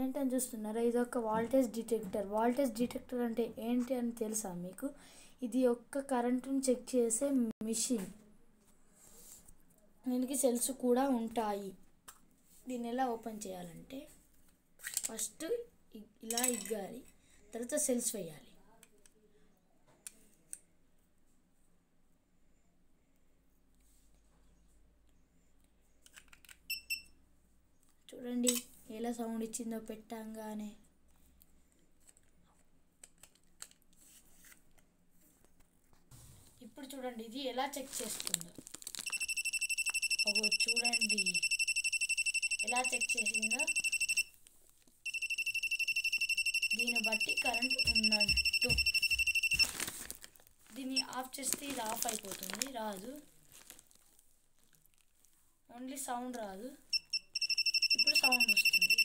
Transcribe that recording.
ఏంటని చూస్తున్నారా? ఇది ఒక వాల్టేజ్ డిటెక్టర్. వాల్టేజ్ డిటెక్టర్ అంటే ఏంటి అని తెలుసా మీకు? ఇది ఒక్క కరెంటుని చెక్ చేసే మిషన్. దీనికి సెల్స్ కూడా ఉంటాయి. దీన్ని ఎలా ఓపెన్ చేయాలంటే ఫస్ట్ ఇలా ఇగ్గాలి, తర్వాత సెల్స్ వేయాలి. చూడండి ఎలా సౌండ్ ఇచ్చిందో పెట్టంగానే. ఇప్పుడు చూడండి ఇది ఎలా చెక్ చేస్తుందో. చూడండి ఎలా చెక్ చేసిందో. దీన్ని బట్టి కరెంట్ ఉన్నట్టు. దీన్ని ఆఫ్ చేస్తే ఇది ఆఫ్ అయిపోతుంది, రాదు. ఓన్లీ సౌండ్ రాదు. ఇప్పుడు సౌండ్ వస్తుంది.